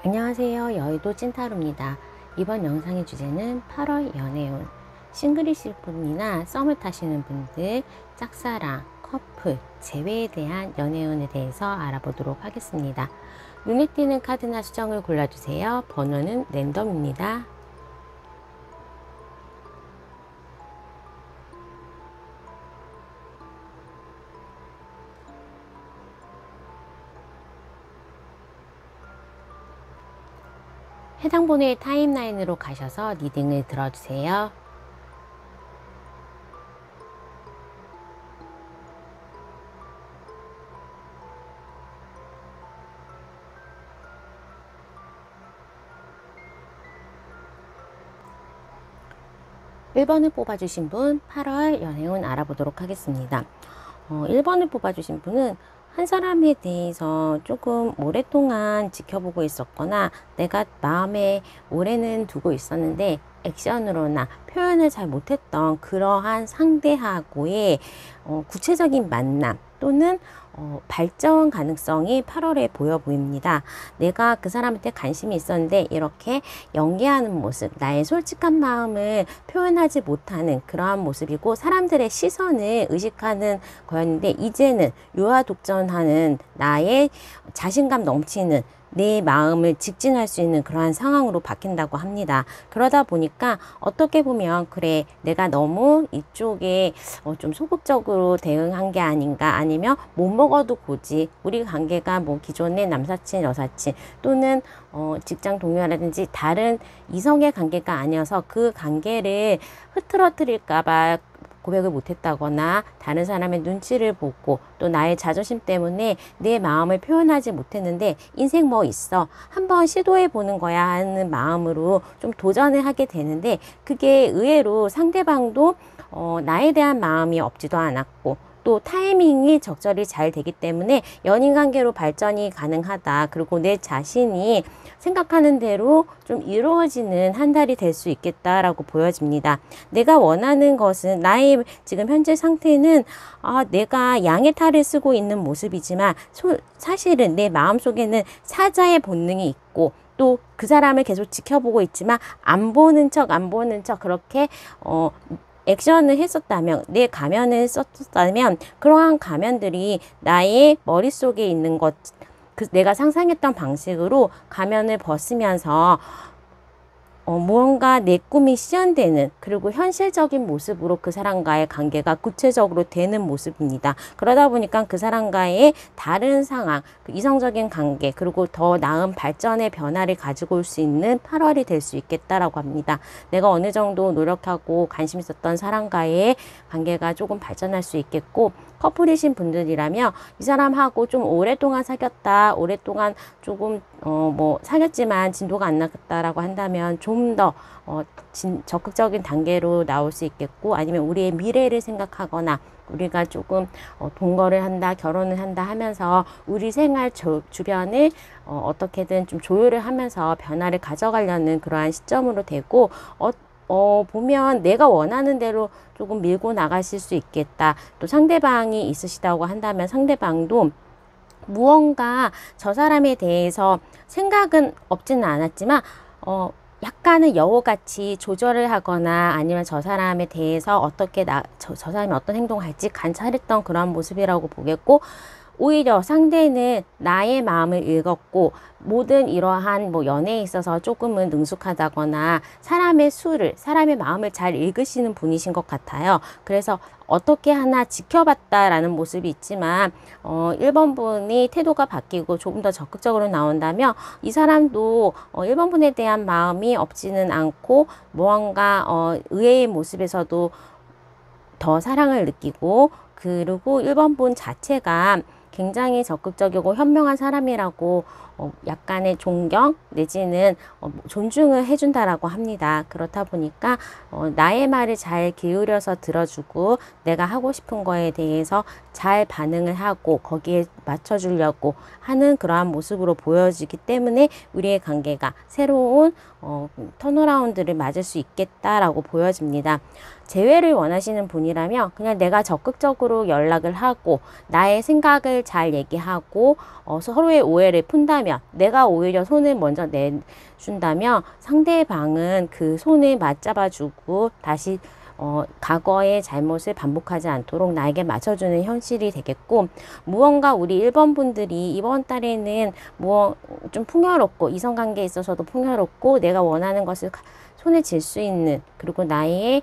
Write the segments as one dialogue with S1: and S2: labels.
S1: 안녕하세요. 여의도 찐타로입니다. 이번 영상의 주제는 8월 연애운, 싱글이실 분이나 썸을 타시는 분들, 짝사랑, 커플, 재회에 대한 연애운에 대해서 알아보도록 하겠습니다. 눈에 띄는 카드나 수정을 골라주세요. 번호는 랜덤입니다. 해당 번호의 타임라인으로 가셔서 리딩을 들어주세요. (1) 번을 뽑아주신 분 8월 연애운 알아보도록 하겠습니다. 1번을 뽑아주신 분은 한 사람에 대해서 조금 오랫동안 지켜보고 있었거나 내가 마음에 오래는 두고 있었는데 액션으로나 표현을 잘 못했던 그러한 상대하고의 구체적인 만남 또는 발전 가능성이 8월에 보여 보입니다. 내가 그 사람한테 관심이 있었는데 이렇게 연기하는 모습, 나의 솔직한 마음을 표현하지 못하는 그러한 모습이고 사람들의 시선을 의식하는 거였는데 이제는 요하독전하는 나의 자신감 넘치는 내 마음을 직진할 수 있는 그러한 상황으로 바뀐다고 합니다. 그러다 보니까 어떻게 보면 그래 내가 너무 이쪽에 좀 소극적으로 대응한 게 아닌가, 아니면 못 먹어도 고지 우리 관계가 뭐 기존의 남사친 여사친 또는 직장 동료라든지 다른 이성의 관계가 아니어서 그 관계를 흐트러뜨릴까봐 고백을 못했다거나 다른 사람의 눈치를 보고 또 나의 자존심 때문에 내 마음을 표현하지 못했는데 인생 뭐 있어 한번 시도해 보는 거야 하는 마음으로 좀 도전을 하게 되는데 그게 의외로 상대방도 나에 대한 마음이 없지도 않았고 또 타이밍이 적절히 잘 되기 때문에 연인관계로 발전이 가능하다. 그리고 내 자신이 생각하는 대로 좀 이루어지는 한 달이 될 수 있겠다라고 보여집니다. 내가 원하는 것은 나의 지금 현재 상태는 내가 양의 탈을 쓰고 있는 모습이지만 사실은 내 마음속에는 사자의 본능이 있고 또 그 사람을 계속 지켜보고 있지만 안 보는 척 그렇게 액션을 했었다면, 내 가면을 썼었다면 그러한 가면들이 나의 머릿속에 있는 것, 내가 상상했던 방식으로 가면을 벗으면서 무언가 내 꿈이 실현되는 그리고 현실적인 모습으로 그 사람과의 관계가 구체적으로 되는 모습입니다. 그러다 보니까 그 사람과의 다른 상황, 이성적인 관계 그리고 더 나은 발전의 변화를 가지고 올 수 있는 8월이 될 수 있겠다라고 합니다. 내가 어느 정도 노력하고 관심 있었던 사람과의 관계가 조금 발전할 수 있겠고 커플이신 분들이라면 이 사람하고 좀 오랫동안 사귀었다, 오랫동안 조금 사귀었지만 진도가 안 나갔다라고 한다면 좀 더 적극적인 단계로 나올 수 있겠고, 아니면 우리의 미래를 생각하거나 우리가 조금 동거를 한다, 결혼을 한다 하면서 우리 생활 주변을 어떻게든 좀 조율을 하면서 변화를 가져가려는 그러한 시점으로 되고 보면 내가 원하는 대로 조금 밀고 나가실 수 있겠다. 또 상대방이 있으시다고 한다면 상대방도 무언가 저 사람에 대해서 생각은 없지는 않았지만 약간은 여우같이 조절을 하거나 아니면 저 사람에 대해서 어떻게 저 사람이 어떤 행동을 할지 관찰했던 그런 모습이라고 보겠고, 오히려 상대는 나의 마음을 읽었고 모든 이러한 연애에 있어서 조금은 능숙하다거나 사람의 마음을 잘 읽으시는 분이신 것 같아요. 그래서 어떻게 하나 지켜봤다라는 모습이 있지만 1번 분이 태도가 바뀌고 조금 더 적극적으로 나온다면 이 사람도 1번 분에 대한 마음이 없지는 않고 무언가 의외의 모습에서도 더 사랑을 느끼고, 그리고 1번 분 자체가 굉장히 적극적이고 현명한 사람이라고 약간의 존경 내지는 존중을 해준다라고 합니다. 그렇다 보니까 나의 말을 잘 기울여서 들어주고 내가 하고 싶은 거에 대해서 잘 반응을 하고 거기에 맞춰주려고 하는 그러한 모습으로 보여지기 때문에 우리의 관계가 새로운 턴어라운드를 맞을 수 있겠다라고 보여집니다. 재회를 원하시는 분이라면 그냥 내가 적극적으로 연락을 하고 나의 생각을 잘 얘기하고 서로의 오해를 푼다면 반면 내가 오히려 손을 먼저 내준다면 상대방은 그 손을 맞잡아주고 다시 과거의 잘못을 반복하지 않도록 나에게 맞춰주는 현실이 되겠고, 무언가 우리 1번 분들이 이번 달에는 좀 풍요롭고 이성관계에 있어서도 풍요롭고 내가 원하는 것을 손에 쥘 수 있는, 그리고 나의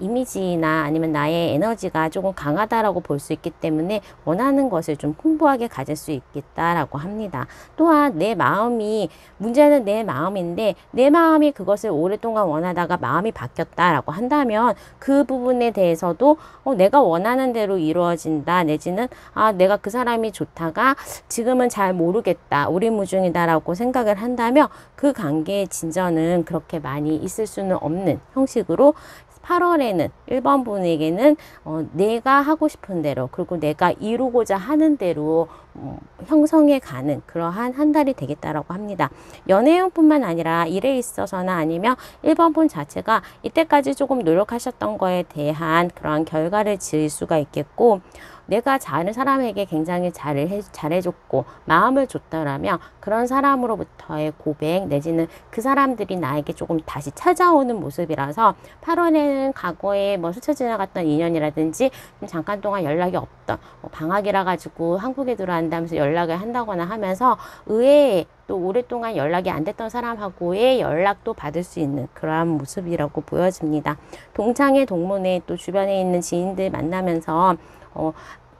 S1: 이미지나 아니면 나의 에너지가 조금 강하다라고 볼 수 있기 때문에 원하는 것을 좀 풍부하게 가질 수 있겠다라고 합니다. 또한 내 마음이, 문제는 내 마음인데 내 마음이 그것을 오랫동안 원하다가 마음이 바뀌었다라고 한다면 그 부분에 대해서도 내가 원하는 대로 이루어진다, 내지는 내가 그 사람이 좋다가 지금은 잘 모르겠다, 오리무중이다라고 생각을 한다면 그 관계의 진전은 그렇게 많이 있을 수는 없는 형식으로 8월에는 1번 분에게는 내가 하고 싶은 대로, 그리고 내가 이루고자 하는 대로 형성해 가는 그러한 한 달이 되겠다라고 합니다. 연애운뿐만 아니라 일에 있어서나 아니면 1번 분 자체가 이때까지 조금 노력하셨던 거에 대한 그러한 결과를 지을 수가 있겠고, 내가 다른 사람에게 굉장히 잘해줬고 마음을 줬더라면 그런 사람으로부터의 고백 내지는 그 사람들이 나에게 조금 다시 찾아오는 모습이라서 8월에는 과거에 스쳐 지나갔던 인연이라든지 잠깐 동안 연락이 없던, 방학이라 가지고 한국에 들어간다면서 연락을 한다거나 하면서 의외에 또 오랫동안 연락이 안 됐던 사람하고의 연락도 받을 수 있는 그러한 모습이라고 보여집니다. 동창회 동문회 또 주변에 있는 지인들 만나면서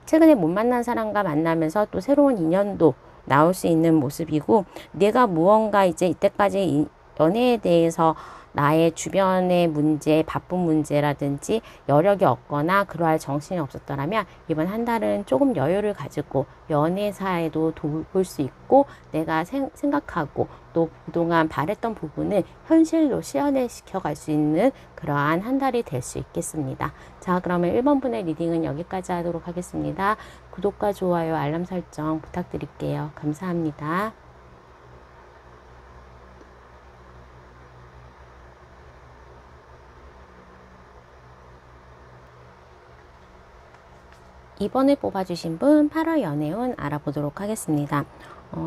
S1: 최근에 못 만난 사람과 만나면서 또 새로운 인연도 나올 수 있는 모습이고, 내가 무언가 이제 이때까지 연애에 대해서 나의 주변의 문제, 바쁜 문제라든지 여력이 없거나 그러할 정신이 없었더라면 이번 한 달은 조금 여유를 가지고 연애사에도 돌볼 수 있고, 내가 생각하고 또 그동안 바랬던 부분을 현실로 실현시켜 갈 수 있는 그러한 한 달이 될 수 있겠습니다. 자, 그러면 1번 분의 리딩은 여기까지 하도록 하겠습니다. 구독과 좋아요, 알람 설정 부탁드릴게요. 감사합니다. 이번에 뽑아주신 분 8월 연애운 알아보도록 하겠습니다.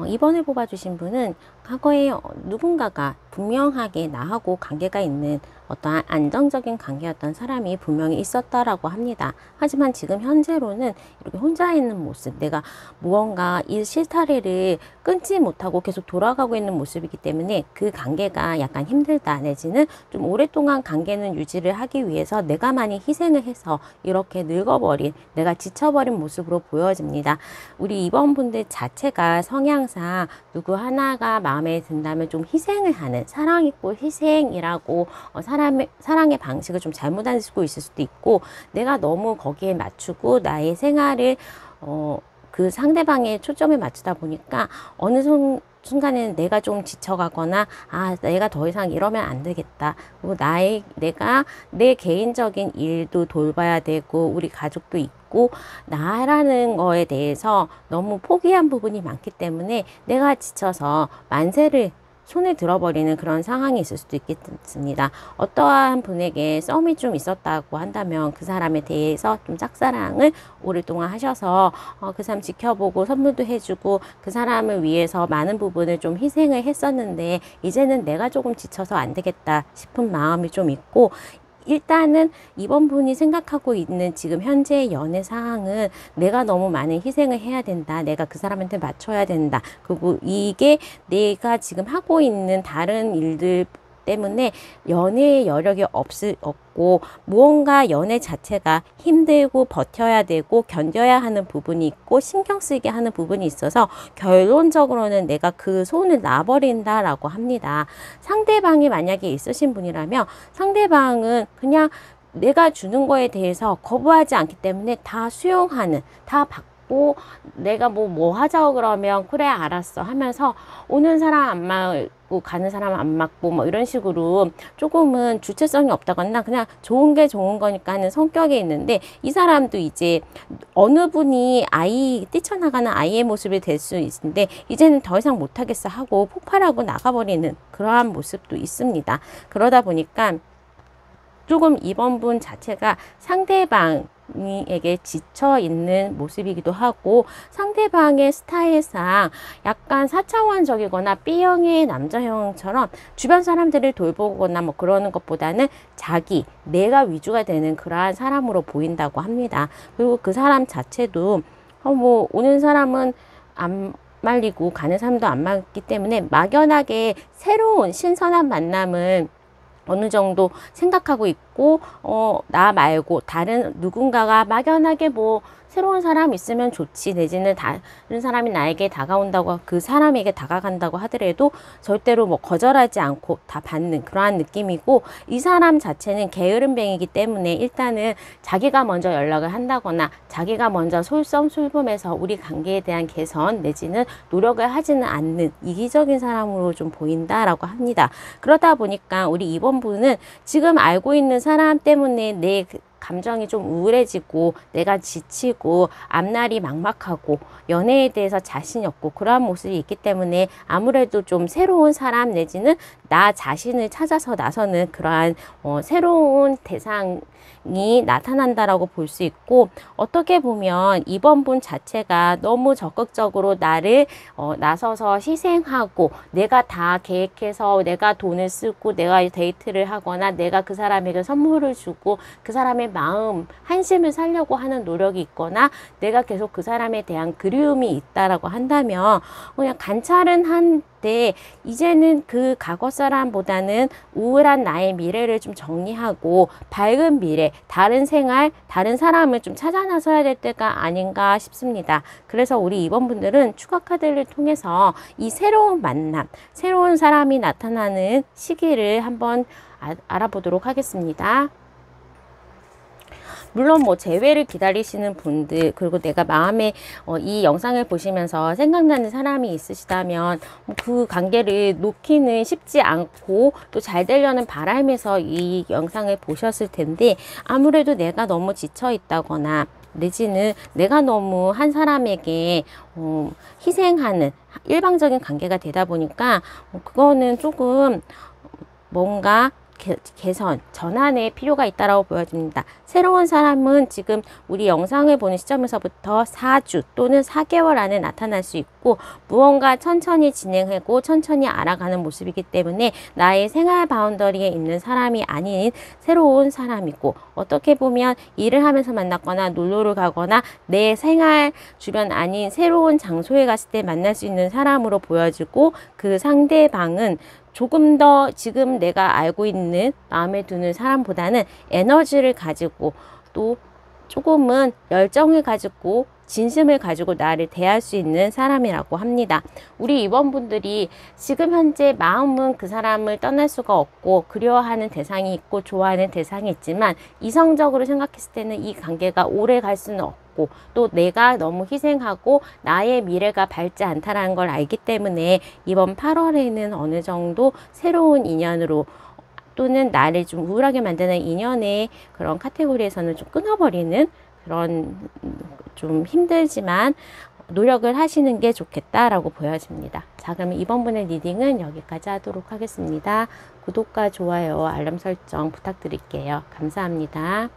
S1: 이번에 뽑아주신 분은 과거에 누군가가 분명하게 나하고 관계가 있는 어떠한 안정적인 관계였던 사람이 분명히 있었다라고 합니다. 하지만 지금 현재로는 이렇게 혼자 있는 모습, 내가 무언가 이 실타래를 끊지 못하고 계속 돌아가고 있는 모습이기 때문에 그 관계가 약간 힘들다, 내지는 좀 오랫동안 관계는 유지를 하기 위해서 내가 많이 희생을 해서 이렇게 늙어버린, 내가 지쳐버린 모습으로 보여집니다. 우리 이번 분들 자체가 성향상 누구 하나가 마음에 든다면 좀 희생을 하는, 사랑 있고 희생이라고 사랑의 방식을 좀 잘못 알고 있을 수도 있고, 내가 너무 거기에 맞추고 나의 생활을 그 상대방의 초점에 맞추다 보니까 어느 순간에는 내가 좀 지쳐가거나 내가 더 이상 이러면 안 되겠다, 그리고 내가 내 개인적인 일도 돌봐야 되고 우리 가족도 있고 나라는 거에 대해서 너무 포기한 부분이 많기 때문에 내가 지쳐서 만세를 손에 들어버리는 그런 상황이 있을 수도 있겠습니다. 어떠한 분에게 썸이 좀 있었다고 한다면 그 사람에 대해서 좀 짝사랑을 오랫동안 하셔서 그 사람 지켜보고 선물도 해주고 그 사람을 위해서 많은 부분을 좀 희생을 했었는데 이제는 내가 조금 지쳐서 안 되겠다 싶은 마음이 좀 있고, 일단은 이번 분이 생각하고 있는 지금 현재의 연애 상황은 내가 너무 많은 희생을 해야 된다, 내가 그 사람한테 맞춰야 된다, 그리고 이게 내가 지금 하고 있는 다른 일들 때문에 연애의 여력이 없고 무언가 연애 자체가 힘들고 버텨야 되고 견뎌야 하는 부분이 있고 신경 쓰이게 하는 부분이 있어서 결론적으로는 내가 그 손을 놔버린다라고 합니다. 상대방이 만약에 있으신 분이라면 상대방은 그냥 내가 주는 거에 대해서 거부하지 않기 때문에 다 수용하는, 다 받고, 내가 뭐 하자고 그러면 그래 알았어 하면서 오는 사람 안 맞고 가는 사람 안 맞고 이런 식으로 조금은 주체성이 없다거나 그냥 좋은 게 좋은 거니까 하는 성격이 있는데, 이 사람도 이제 어느 분이 뛰쳐나가는 아이의 모습이 될 수 있는데 이제는 더 이상 못하겠어 하고 폭발하고 나가버리는 그러한 모습도 있습니다. 그러다 보니까 조금 이번 분 자체가 상대방 에게 지쳐 있는 모습이기도 하고, 상대방의 스타일상 약간 4차원적이거나 B형의 남자형처럼 주변 사람들을 돌보거나 뭐 그러는 것보다는 내가 위주가 되는 그러한 사람으로 보인다고 합니다. 그리고 그 사람 자체도 뭐 오는 사람은 안 말리고 가는 사람도 안 말기 때문에 막연하게 새로운 신선한 만남을 어느 정도 생각하고 있고, 나 말고 다른 누군가가 막연하게 뭐 새로운 사람 있으면 좋지, 내지는 다른 사람이 나에게 다가온다고, 그 사람에게 다가간다고 하더라도 절대로 뭐 거절하지 않고 다 받는 그러한 느낌이고, 이 사람 자체는 게으름뱅이기 때문에 일단은 자기가 먼저 연락을 한다거나 자기가 먼저 솔선수범해서 우리 관계에 대한 개선 내지는 노력을 하지는 않는 이기적인 사람으로 좀 보인다라고 합니다. 그러다 보니까 우리 2번분은 지금 알고 있는 사람 때문에 내 감정이 좀 우울해지고 내가 지치고 앞날이 막막하고 연애에 대해서 자신이 없고 그러한 모습이 있기 때문에 아무래도 좀 새로운 사람 내지는 나 자신을 찾아서 나서는 그러한 새로운 대상이 나타난다라고 볼 수 있고, 어떻게 보면 이번 분 자체가 너무 적극적으로 나를 나서서 희생하고 내가 다 계획해서 내가 돈을 쓰고 내가 데이트를 하거나 내가 그 사람에게 선물을 주고 그 사람의 마음 한심을 살려고 하는 노력이 있거나 내가 계속 그 사람에 대한 그리움이 있다라고 한다면 그냥 관찰은 한데 이제는 그 과거 사람보다는 우울한 나의 미래를 좀 정리하고 밝은 미래, 다른 생활, 다른 사람을 좀 찾아 나서야 될 때가 아닌가 싶습니다. 그래서 우리 이번 분들은 추가 카드를 통해서 이 새로운 만남, 새로운 사람이 나타나는 시기를 한번 알아보도록 하겠습니다. 물론 뭐 재회를 기다리시는 분들, 그리고 내가 마음에 이 영상을 보시면서 생각나는 사람이 있으시다면 그 관계를 놓기는 쉽지 않고 또 잘 되려는 바람에서 이 영상을 보셨을 텐데, 아무래도 내가 너무 지쳐 있다거나 내지는 내가 너무 한 사람에게 희생하는 일방적인 관계가 되다 보니까 그거는 조금 뭔가 개선, 전환의 필요가 있다고 보여집니다. 새로운 사람은 지금 우리 영상을 보는 시점에서부터 4주 또는 4개월 안에 나타날 수 있고, 무언가 천천히 진행하고 천천히 알아가는 모습이기 때문에 나의 생활 바운더리에 있는 사람이 아닌 새로운 사람이고, 어떻게 보면 일을 하면서 만났거나 놀러를 가거나 내 생활 주변 아닌 새로운 장소에 갔을 때 만날 수 있는 사람으로 보여지고, 그 상대방은 조금 더 지금 내가 알고 있는 마음에 드는 사람보다는 에너지를 가지고 또 조금은 열정을 가지고 진심을 가지고 나를 대할 수 있는 사람이라고 합니다. 우리 이번 분들이 지금 현재 마음은 그 사람을 떠날 수가 없고 그리워하는 대상이 있고 좋아하는 대상이 있지만 이성적으로 생각했을 때는 이 관계가 오래 갈 수는 없고 또 내가 너무 희생하고 나의 미래가 밝지 않다라는 걸 알기 때문에 이번 8월에는 어느 정도 새로운 인연으로 또는 나를 좀 우울하게 만드는 인연의 그런 카테고리에서는 좀 끊어버리는 그런 좀 힘들지만 노력을 하시는 게 좋겠다라고 보여집니다. 자, 그러면 이번 분의 리딩은 여기까지 하도록 하겠습니다. 구독과 좋아요, 알람 설정 부탁드릴게요. 감사합니다.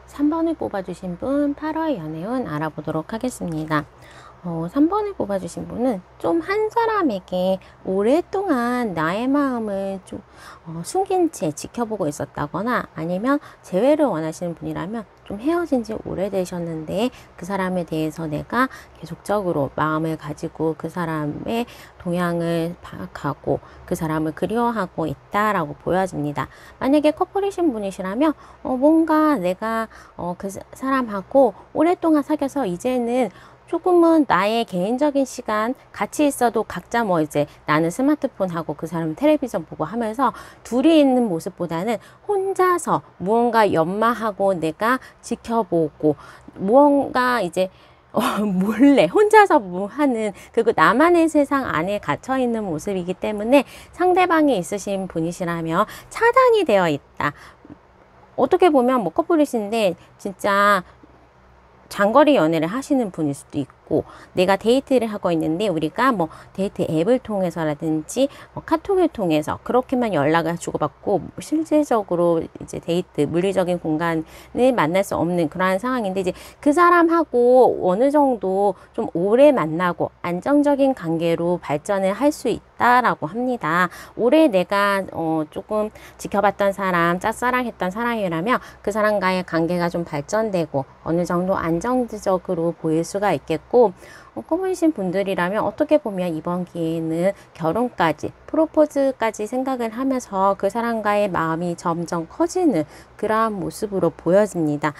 S1: (3번을) 뽑아주신 분 8월 연애운 알아보도록 하겠습니다. 3번을 뽑아주신 분은 좀 한 사람에게 오랫동안 나의 마음을 좀 숨긴 채 지켜보고 있었다거나 아니면 재회를 원하시는 분이라면 좀 헤어진 지 오래되셨는데 그 사람에 대해서 내가 계속적으로 마음을 가지고 그 사람의 동향을 파악하고 그 사람을 그리워하고 있다라고 보여집니다. 만약에 커플이신 분이시라면 뭔가 내가 그 사람하고 오랫동안 사귀어서 이제는 조금은 나의 개인적인 시간 같이 있어도 각자 뭐 이제 나는 스마트폰하고 그 사람은 텔레비전 보고 하면서 둘이 있는 모습보다는 혼자서 무언가 연마하고 내가 지켜보고 무언가 이제 몰래 혼자서 뭐 하는 그리고 나만의 세상 안에 갇혀 있는 모습이기 때문에 상대방이 있으신 분이시라면 차단이 되어 있다. 어떻게 보면 뭐 커플이신데 진짜 장거리 연애를 하시는 분일 수도 있고 있고 내가 데이트를 하고 있는데 우리가 뭐 데이트 앱을 통해서라든지 카톡을 통해서 그렇게만 연락을 주고받고 실질적으로 이제 데이트 물리적인 공간을 만날 수 없는 그러한 상황인데 이제 그 사람하고 어느 정도 좀 오래 만나고 안정적인 관계로 발전을 할 수 있다라고 합니다. 올해 내가 조금 지켜봤던 사람, 짝사랑했던 사람이라면 그 사람과의 관계가 좀 발전되고 어느 정도 안정적으로 보일 수가 있겠고 꼬문신 분들이라면 어떻게 보면 이번 기회에는 결혼까지 프로포즈까지 생각을 하면서 그 사람과의 마음이 점점 커지는 그러한 모습으로 보여집니다.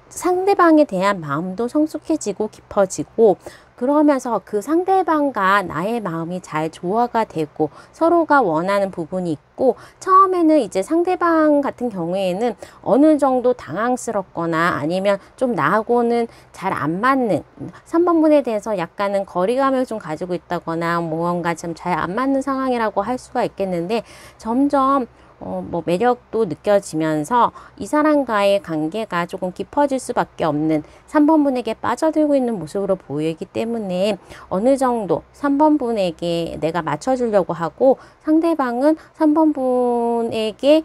S1: 상대방에 대한 마음도 성숙해지고 깊어지고 그러면서 그 상대방과 나의 마음이 잘 조화가 되고 서로가 원하는 부분이 있고 처음에는 이제 상대방 같은 경우에는 어느 정도 당황스럽거나 아니면 좀 나하고는 잘 안 맞는 3번분에 대해서 약간은 거리감을 좀 가지고 있다거나 뭔가 좀 잘 안 맞는 상황이라고 할 수가 있겠는데 점점 뭐 매력도 느껴지면서 이 사람과의 관계가 조금 깊어질 수밖에 없는 3번분에게 빠져들고 있는 모습으로 보이기 때문에 어느 정도 3번분에게 내가 맞춰주려고 하고 상대방은 3번분에게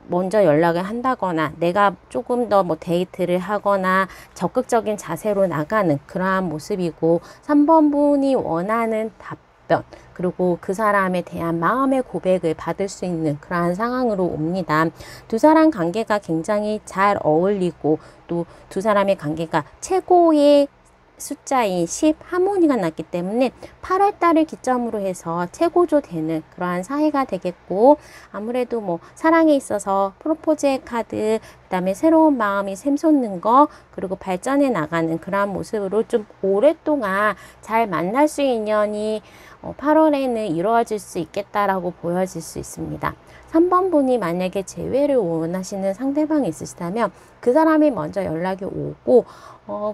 S1: 먼저 연락을 한다거나 내가 조금 더 뭐 데이트를 하거나 적극적인 자세로 나가는 그러한 모습이고 3번분이 원하는 답변 그리고 그 사람에 대한 마음의 고백을 받을 수 있는 그러한 상황으로 옵니다. 두 사람 관계가 굉장히 잘 어울리고 또 두 사람의 관계가 최고의 숫자인 10 하모니가 났기 때문에 8월 달을 기점으로 해서 최고조 되는 그러한 사이가 되겠고 아무래도 뭐 사랑에 있어서 프로포즈의 카드 그다음에 새로운 마음이 샘솟는 거 그리고 발전해 나가는 그러한 모습으로 좀 오랫동안 잘 만날 수 있는 인연이 8월에는 이루어질 수 있겠다라고 보여질 수 있습니다. 3번 분이 만약에 재회를 원하시는 상대방이 있으시다면 그 사람이 먼저 연락이 오고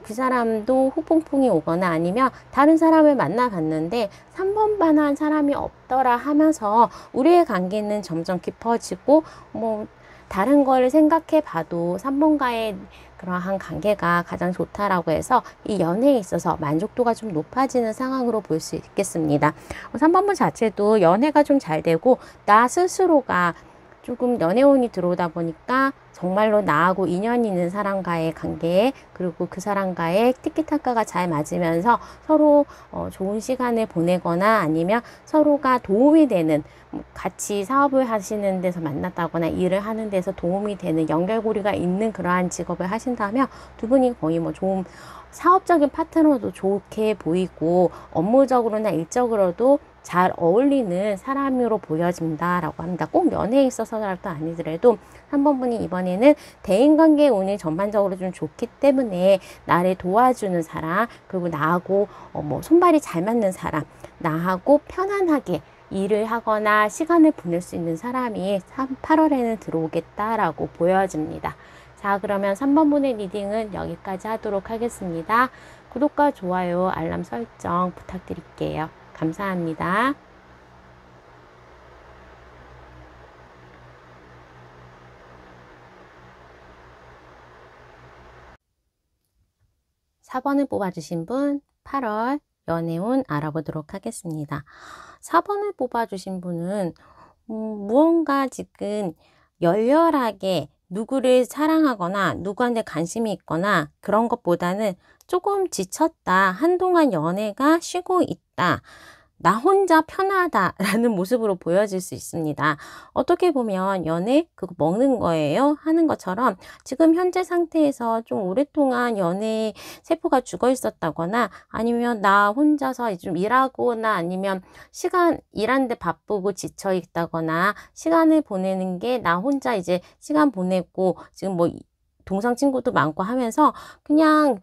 S1: 그 사람도 후폭풍이 오거나 아니면 다른 사람을 만나봤는데 3번 반한 사람이 없더라 하면서 우리의 관계는 점점 깊어지고 뭐 다른 거를 생각해 봐도 3번과의 그러한 관계가 가장 좋다라고 해서 이 연애에 있어서 만족도가 좀 높아지는 상황으로 볼 수 있겠습니다. 3번분 자체도 연애가 좀 잘 되고 나 스스로가 조금 연애운이 들어오다 보니까 정말로 나하고 인연이 있는 사람과의 관계 그리고 그 사람과의 티키타카가 잘 맞으면서 서로 좋은 시간을 보내거나 아니면 서로가 도움이 되는 같이 사업을 하시는 데서 만났다거나 일을 하는 데서 도움이 되는 연결고리가 있는 그러한 직업을 하신다면 두 분이 거의 뭐 좋은 사업적인 파트너도 좋게 보이고 업무적으로나 일적으로도 잘 어울리는 사람으로 보여진다라고 합니다. 꼭 연애에 있어서라도 아니더라도 3번분이 이번에는 대인관계 운이 전반적으로 좀 좋기 때문에 나를 도와주는 사람 그리고 나하고 뭐 손발이 잘 맞는 사람 나하고 편안하게 일을 하거나 시간을 보낼 수 있는 사람이 8월에는 들어오겠다라고 보여집니다. 자, 그러면 3번분의 리딩은 여기까지 하도록 하겠습니다. 구독과 좋아요, 알람 설정 부탁드릴게요. 감사합니다. 4번을 뽑아주신 분 8월 연애운 알아보도록 하겠습니다. 4번을 뽑아주신 분은 무언가 지금 열렬하게 누구를 사랑하거나 누구한테 관심이 있거나 그런 것보다는 조금 지쳤다. 한동안 연애가 쉬고 있다. 나 혼자 편하다라는 모습으로 보여질 수 있습니다. 어떻게 보면 연애 그거 먹는 거예요 하는 것처럼 지금 현재 상태에서 좀 오랫동안 연애 세포가 죽어 있었다거나 아니면 나 혼자서 좀 일하거나 아니면 시간 일하는데 바쁘고 지쳐 있다거나 시간을 보내는 게 나 혼자 이제 시간 보내고 지금 뭐 동성 친구도 많고 하면서 그냥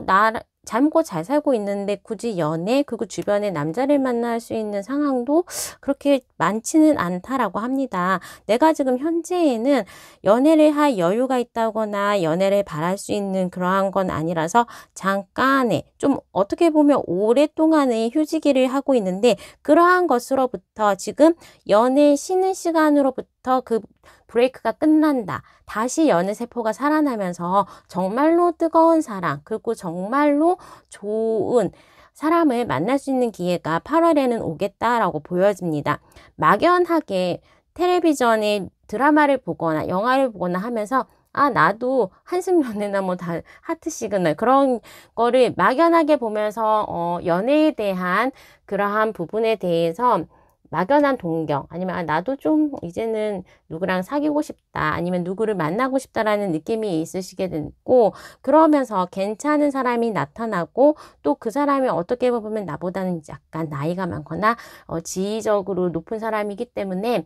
S1: 나 잘 먹고 잘 살고 있는데 굳이 연애 그리고 주변에 남자를 만날 수 있는 상황도 그렇게 많지는 않다라고 합니다. 내가 지금 현재에는 연애를 할 여유가 있다거나 연애를 바랄 수 있는 그러한 건 아니라서 잠깐의 좀 어떻게 보면 오랫동안의 휴지기를 하고 있는데 그러한 것으로부터 지금 연애 쉬는 시간으로부터 언제부터 그 브레이크가 끝난다. 다시 연애 세포가 살아나면서 정말로 뜨거운 사랑, 그리고 정말로 좋은 사람을 만날 수 있는 기회가 8월에는 오겠다라고 보여집니다. 막연하게 텔레비전에 드라마를 보거나 영화를 보거나 하면서 아, 나도 한승연애나 뭐 다 하트 시그널 그런 거를 막연하게 보면서 연애에 대한 그러한 부분에 대해서 막연한 동경 아니면 아, 나도 좀 이제는 누구랑 사귀고 싶다 아니면 누구를 만나고 싶다라는 느낌이 있으시게 됐고 그러면서 괜찮은 사람이 나타나고 또 그 사람이 어떻게 보면 나보다는 약간 나이가 많거나 지위적으로 높은 사람이기 때문에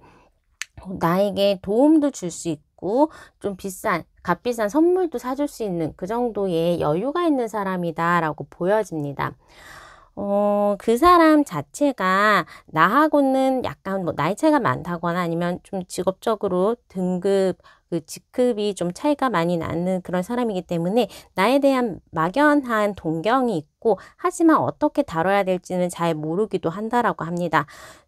S1: 나에게 도움도 줄 수 있고 좀 값비싼 선물도 사줄 수 있는 그 정도의 여유가 있는 사람이다라고 보여집니다. 그 사람 자체가 나하고는 약간 뭐 나이 차이가 많다거나 아니면 좀 직업적으로 그 직급이 좀 차이가 많이 나는 그런 사람이기 때문에 나에 대한 막연한 동경이 있고 하지만 어떻게 다뤄야 될지는 잘 모르기도 한다라고 합니다.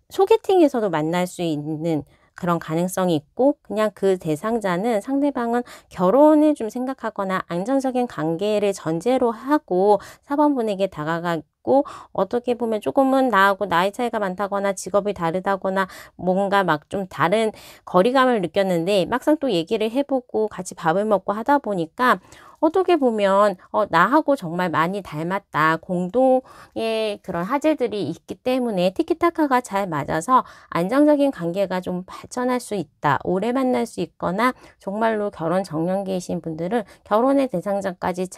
S1: 소개팅에서도 만날 수 있는 그런 가능성이 있고 그냥 그 대상자는 상대방은 결혼을 좀 생각하거나 안정적인 관계를 전제로 하고 4번분에게 다가가고 어떻게 보면 조금은 나하고 나이 차이가 많다거나 직업이 다르다거나 뭔가 막 좀 다른 거리감을 느꼈는데 막상 또 얘기를 해보고 같이 밥을 먹고 하다 보니까 어떻게 보면 나하고 정말 많이 닮았다. 공동의 그런 화제들이 있기 때문에 티키타카가 잘 맞아서 안정적인 관계가 좀 발전할 수 있다. 오래 만날 수 있거나 정말로 결혼 정년기이신 분들은 결혼의 대상자까지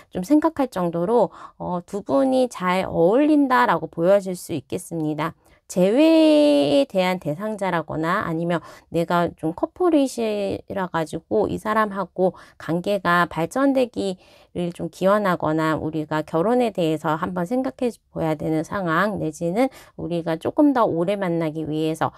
S1: 좀 생각할 정도로 두 분이 잘 어울린다라고 보여질 수 있겠습니다. 재회에 대한 대상자라거나 아니면 내가 좀 커플이시라 가지고 이 사람하고 관계가 발전되기를 좀 기원하거나 우리가 결혼에 대해서 한번 생각해 봐야 되는 상황 내지는 우리가 조금 더 오래 만나기 위해서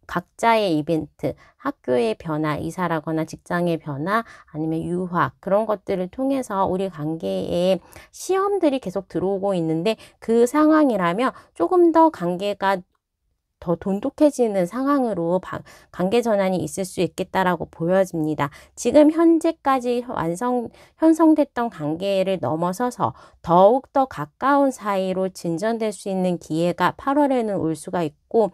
S1: 각자의 이벤트, 학교의 변화, 이사라거나 직장의 변화, 아니면 유학 그런 것들을 통해서 우리 관계에 시험들이 계속 들어오고 있는데 그 상황이라면 조금 더 관계가 더 돈독해지는 상황으로 관계 전환이 있을 수 있겠다라고 보여집니다. 지금 현재까지 형성됐던 관계를 넘어서서 더욱더 가까운 사이로 진전될 수 있는 기회가 8월에는 올 수가 있고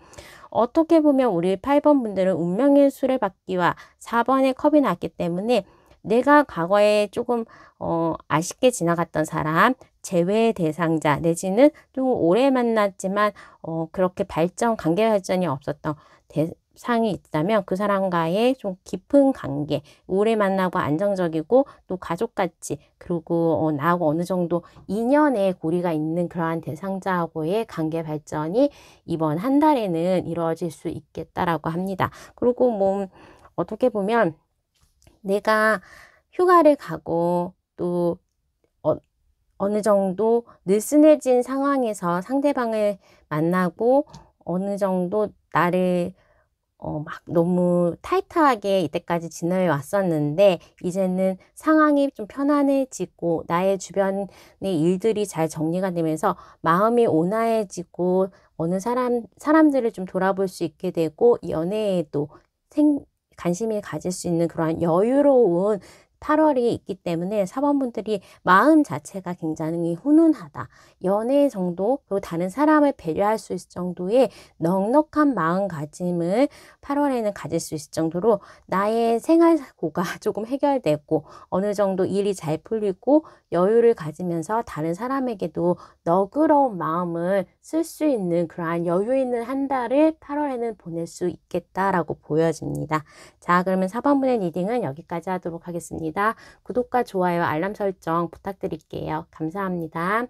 S1: 어떻게 보면 우리 8번 분들은 운명의 수레바퀴와 4번의 컵이 났기 때문에 내가 과거에 조금 아쉽게 지나갔던 사람, 재회 대상자 내지는 좀 오래 만났지만 그렇게 관계 발전이 없었던 대상이 있다면 그 사람과의 좀 깊은 관계, 오래 만나고 안정적이고 또 가족같이 그리고 나하고 어느 정도 인연의 고리가 있는 그러한 대상자하고의 관계 발전이 이번 한 달에는 이루어질 수 있겠다라고 합니다. 그리고 뭐 어떻게 보면 내가 휴가를 가고 또 어느 정도 느슨해진 상황에서 상대방을 만나고 어느 정도 나를 막 너무 타이트하게 이때까지 지내해 왔었는데 이제는 상황이 좀 편안해지고 나의 주변의 일들이 잘 정리가 되면서 마음이 온화해지고 어느 사람들을 좀 돌아볼 수 있게 되고 연애에도 관심이 가질 수 있는 그러한 여유로운 8월이 있기 때문에 4번분들이 마음 자체가 굉장히 훈훈하다. 연애 정도 그리고 다른 사람을 배려할 수 있을 정도의 넉넉한 마음가짐을 8월에는 가질 수 있을 정도로 나의 생활고가 조금 해결되고 어느 정도 일이 잘 풀리고 여유를 가지면서 다른 사람에게도 너그러운 마음을 쓸 수 있는 그러한 여유 있는 한 달을 8월에는 보낼 수 있겠다라고 보여집니다. 자, 그러면 4번분의 리딩은 여기까지 하도록 하겠습니다. 구독과 좋아요, 알람 설정 부탁드릴게요. 감사합니다.